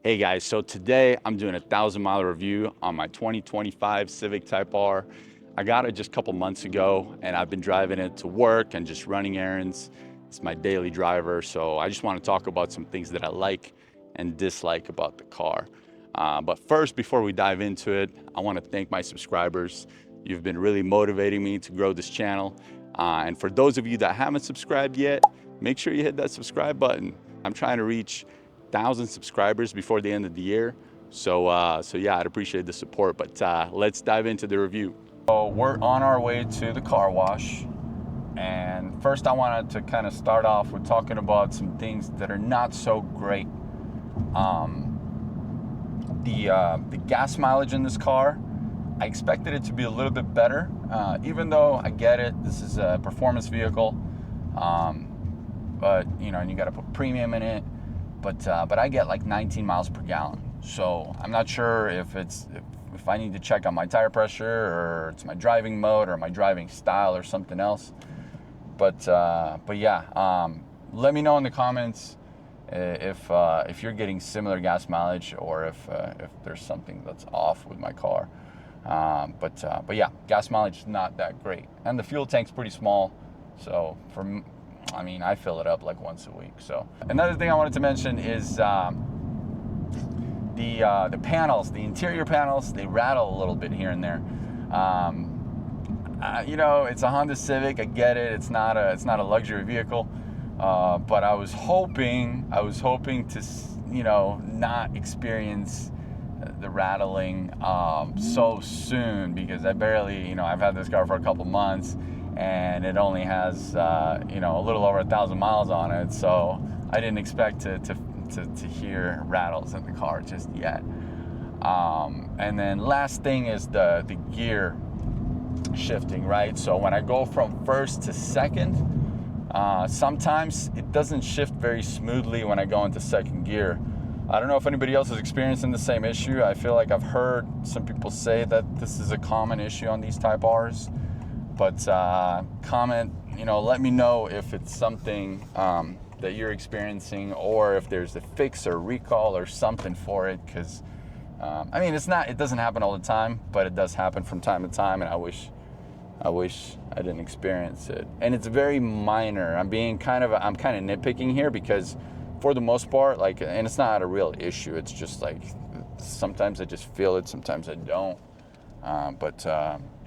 Hey guys, so today I'm doing a 1,000-mile review on my 2025 Civic Type R. I got it just a couple months ago and I've been driving it to work and just running errands. It's my daily driver, so I just want to talk about some things that I like and dislike about the car. But first, before we dive into it, I want to thank my subscribers. You've been really motivating me to grow this channel. And for those of you that haven't subscribed yet, make sure you hit that subscribe button. I'm trying to reach 1,000 subscribers before the end of the year. So yeah, I'd appreciate the support, but let's dive into the review. So we're on our way to the car wash. And first I wanted to kind of start off with talking about some things that are not so great. The gas mileage in this car, I expected it to be a little bit better, even though I get it, this is a performance vehicle, but you know, and you got to put premium in it. But I get like 19 miles per gallon. So I'm not sure if I need to check on my tire pressure, or it's my driving mode or my driving style or something else. But yeah, let me know in the comments if you're getting similar gas mileage, or if there's something that's off with my car. But yeah, gas mileage is not that great, and the fuel tank's pretty small. So I fill it up like once a week. So another thing I wanted to mention is the panels, the interior panels, they rattle a little bit here and there. You know, it's a Honda Civic. I get it. It's not a luxury vehicle. But I was hoping to, you know, not experience the rattling so soon, because I barely, you know, I've had this car for a couple months. And it only has, you know, a little over 1,000 miles on it. So I didn't expect to hear rattles in the car just yet. And then last thing is the gear shifting, right? So when I go from first to second, sometimes it doesn't shift very smoothly when I go into second gear. I don't know if anybody else is experiencing the same issue. I feel like I've heard some people say that this is a common issue on these Type Rs. But comment, you know, let me know if it's something that you're experiencing, or if there's a fix or recall or something for it. Because I mean, it doesn't happen all the time, but it does happen from time to time, and I wish I didn't experience it. And it's very minor. I'm kind of nitpicking here, because for the most part, like, and it's not a real issue. It's just like sometimes I just feel it, sometimes I don't.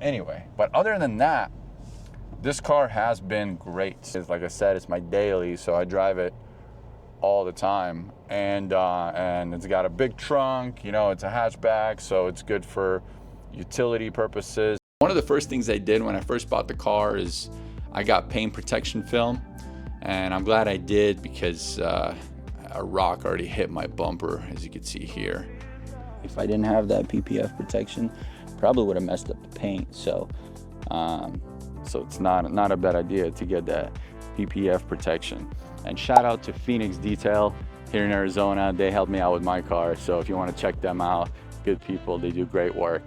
Anyway, but other than that, this car has been great. Like I said, it's my daily, so I drive it all the time. And it's got a big trunk, you know, it's a hatchback, so it's good for utility purposes. One of the first things I did when I first bought the car is I got paint protection film, and I'm glad I did, because a rock already hit my bumper, as you can see here. If I didn't have that PPF protection, probably would have messed up the paint. So it's not a bad idea to get that PPF protection. And shout out to Phoenix Detail here in Arizona. They helped me out with my car, so if you want to check them out, good people, they do great work.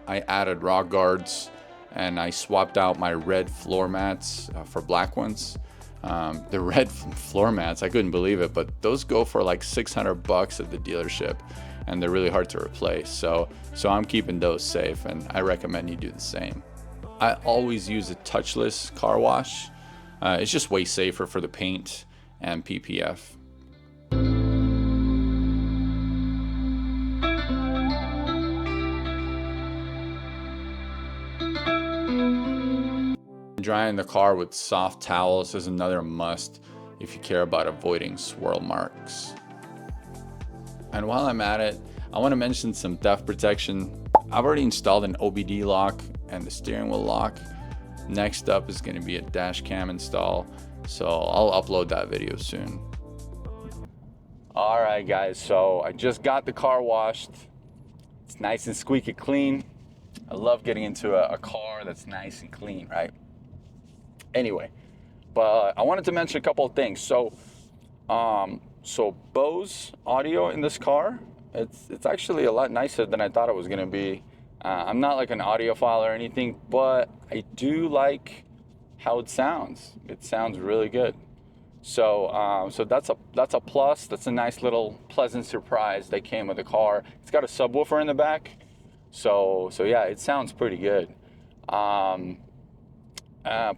I added rock guards, and I swapped out my red floor mats for black ones. The red floor mats, I couldn't believe it, but those go for like $600 at the dealership, and they're really hard to replace. So I'm keeping those safe, and I recommend you do the same. I always use a touchless car wash. It's just way safer for the paint and PPF. Drying the car with soft towels is another must if you care about avoiding swirl marks. And while I'm at it, I want to mention some theft protection. I've already installed an OBD lock and the steering wheel lock. Next up is going to be a dash cam install, so I'll upload that video soon. All right, guys, so I just got the car washed. It's nice and squeaky clean. I love getting into a car that's nice and clean, right? Anyway, but I wanted to mention a couple of things. So Bose audio in this car, it's actually a lot nicer than I thought it was gonna be. I'm not like an audiophile or anything, but I do like how it sounds. It sounds really good. So so that's a plus. That's a nice little pleasant surprise that came with the car. It's got a subwoofer in the back, so yeah, it sounds pretty good. Um, uh,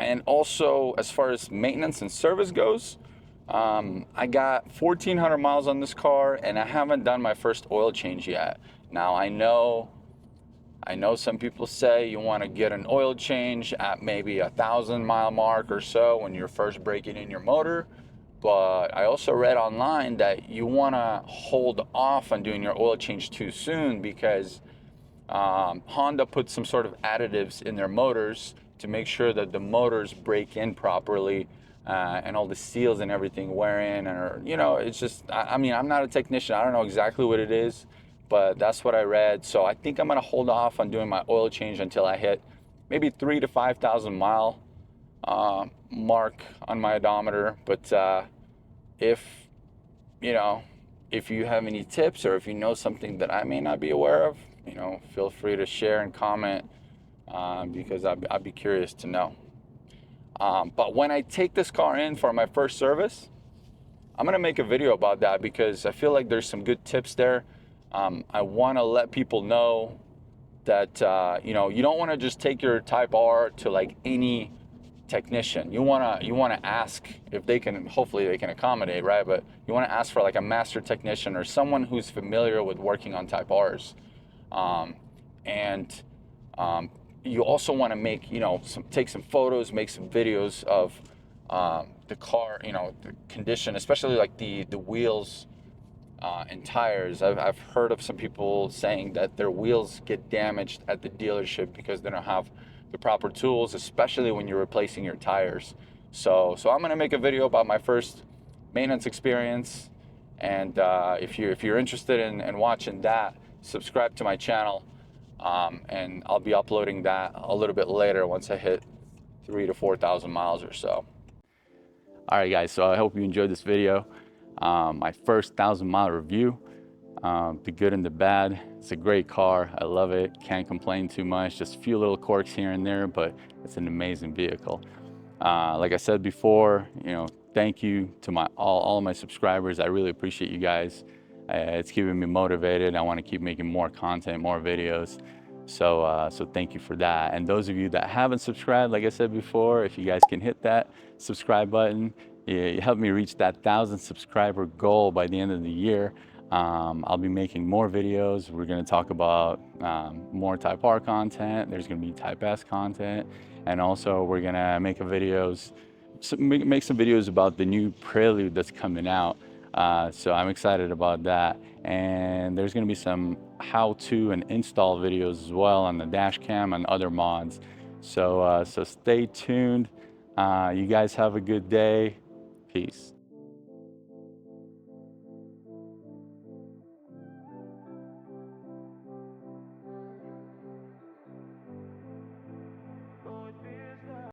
and also, as far as maintenance and service goes, I got 1,400 miles on this car, and I haven't done my first oil change yet. Now I know some people say you want to get an oil change at maybe 1,000 mile mark or so when you're first breaking in your motor. But I also read online that you want to hold off on doing your oil change too soon because Honda put some sort of additives in their motors to make sure that the motors break in properly and all the seals and everything wear in. And, you know, it's just, I mean, I'm not a technician. I don't know exactly what it is, but that's what I read. So I think I'm going to hold off on doing my oil change until I hit maybe 3,000 to 5,000 mile mark on my odometer. But if, you know, if you have any tips or if you know something that I may not be aware of, you know, feel free to share and comment because I'd be curious to know. But when I take this car in for my first service, I'm gonna make a video about that because I feel like there's some good tips there. I want to let people know that you know, you don't want to just take your Type R to like any technician. You wanna ask if they can. Hopefully they can accommodate, right? But you want to ask for like a master technician or someone who's familiar with working on Type Rs. And you also want to make, you know, take some photos, make some videos of the car, you know, the condition, especially like the wheels and tires. I've heard of some people saying that their wheels get damaged at the dealership because they don't have the proper tools, especially when you're replacing your tires. So I'm gonna make a video about my first maintenance experience, and if you're interested in watching that, subscribe to my channel, and I'll be uploading that a little bit later once I hit 3,000 to 4,000 miles or so. All right, guys. So I hope you enjoyed this video. My first 1,000-mile review, the good and the bad. It's a great car. I love it. Can't complain too much. Just a few little quirks here and there, but it's an amazing vehicle. Like I said before, you know, thank you to all of my subscribers. I really appreciate you guys. It's keeping me motivated. I want to keep making more content, more videos. So thank you for that. And those of you that haven't subscribed, like I said before, if you guys can hit that subscribe button, you help me reach that 1,000 subscriber goal by the end of the year. I'll be making more videos. We're going to talk about more Type R content. There's going to be Type S content. And also we're going to make some videos about the new Prelude that's coming out. So I'm excited about that. And there's going to be some how-to and install videos as well on the dash cam and other mods. So stay tuned. You guys have a good day. Peace.